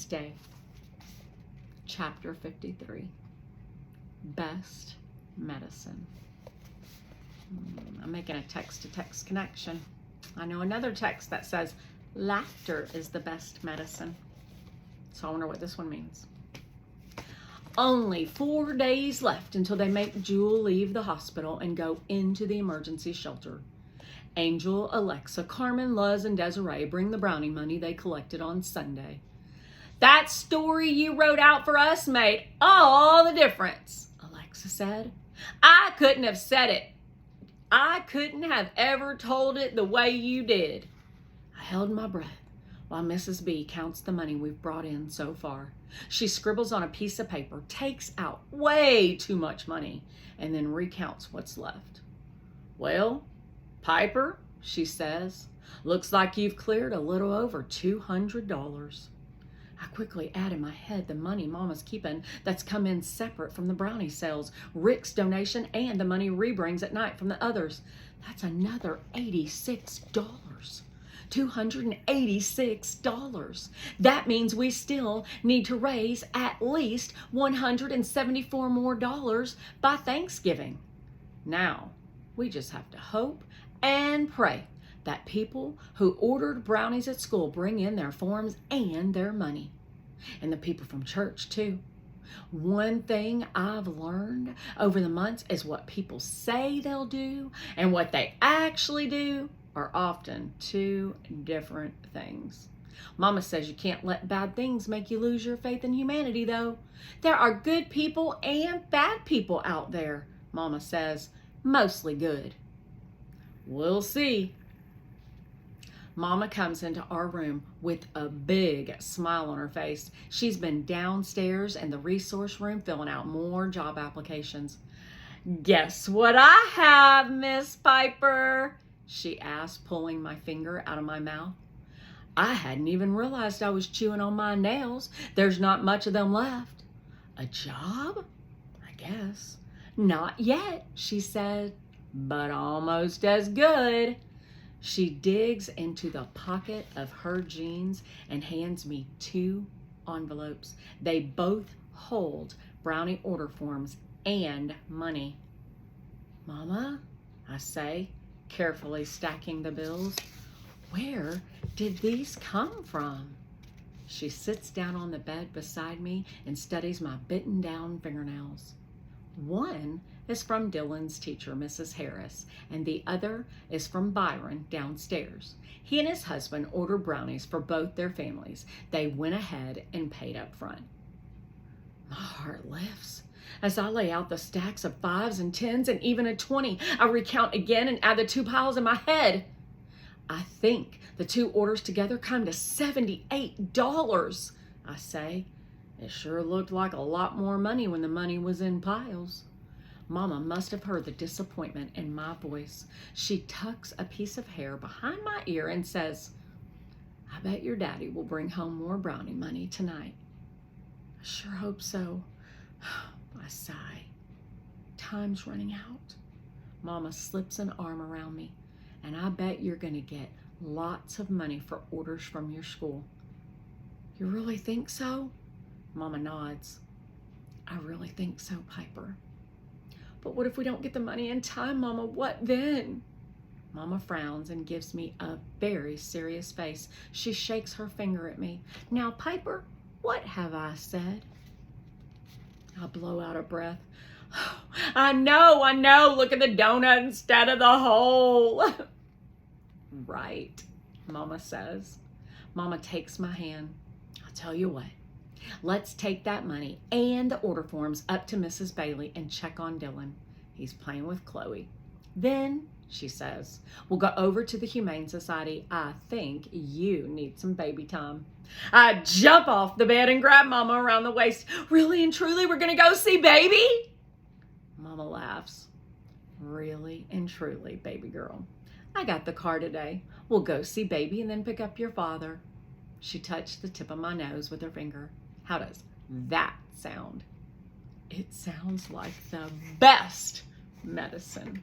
this day. Chapter 53. Best medicine. I'm making a text-to-text connection. I know another text that says, laughter is the best medicine. So I wonder what this one means. Only 4 days left until they make Jewel leave the hospital and go into the emergency shelter. Angel, Alexa, Carmen, Luz, and Desiree bring the brownie money they collected on Sunday. That story you wrote out for us made all the difference, Alexa said. I couldn't have said it. I couldn't have ever told it the way you did. I held my breath while Mrs. B counts the money we've brought in so far. She scribbles on a piece of paper, takes out way too much money, and then recounts what's left. Well, Piper, she says, looks like you've cleared a little over $200. I quickly add in my head the money Mama's keeping that's come in separate from the brownie sales, Rick's donation, and the money Ree brings at night from the others. That's another $86. $286. That means we still need to raise at least $174 more by Thanksgiving. Now, we just have to hope and pray that people who ordered brownies at school bring in their forms and their money. And the people from church, too. One thing I've learned over the months is what people say they'll do and what they actually do are often two different things. Mama says you can't let bad things make you lose your faith in humanity, though. There are good people and bad people out there, Mama says. Mostly good. We'll see. Mama comes into our room with a big smile on her face. She's been downstairs in the resource room filling out more job applications. Guess what I have, Miss Piper? She asked, pulling my finger out of my mouth. I hadn't even realized I was chewing on my nails. There's not much of them left. A job? I guess. Not yet, she said, but almost as good. She digs into the pocket of her jeans and hands me 2 envelopes. They both hold brownie order forms and money. Mama, I say, carefully stacking the bills, where did these come from? She sits down on the bed beside me and studies my bitten down fingernails. One is from Dylan's teacher, Mrs. Harris, and the other is from Byron downstairs. He and his husband ordered brownies for both their families. They went ahead and paid up front. My heart lifts as I lay out the stacks of 5s and 10s and even a 20. I recount again and add the 2 piles in my head. I think the 2 orders together come to $78, I say. It sure looked like a lot more money when the money was in piles. Mama must have heard the disappointment in my voice. She tucks a piece of hair behind my ear and says, I bet your daddy will bring home more brownie money tonight. I sure hope so. I sigh. Time's running out. Mama slips an arm around me, and I bet you're going to get lots of money for orders from your school. You really think so? Mama nods. I really think so, Piper. But what if we don't get the money in time, Mama? What then? Mama frowns and gives me a very serious face. She shakes her finger at me. Now, Piper, what have I said? I blow out a breath. I know. Look at the donut instead of the hole. Right, Mama says. Mama takes my hand. I'll tell you what. Let's take that money and the order forms up to Mrs. Bailey and check on Dylan. He's playing with Chloe. Then, she says, we'll go over to the Humane Society. I think you need some baby time. I jump off the bed and grab Mama around the waist. Really and truly, we're going to go see baby? Mama laughs. Really and truly, baby girl. I got the car today. We'll go see baby and then pick up your father. She touched the tip of my nose with her finger. How does that sound? It sounds like the best medicine.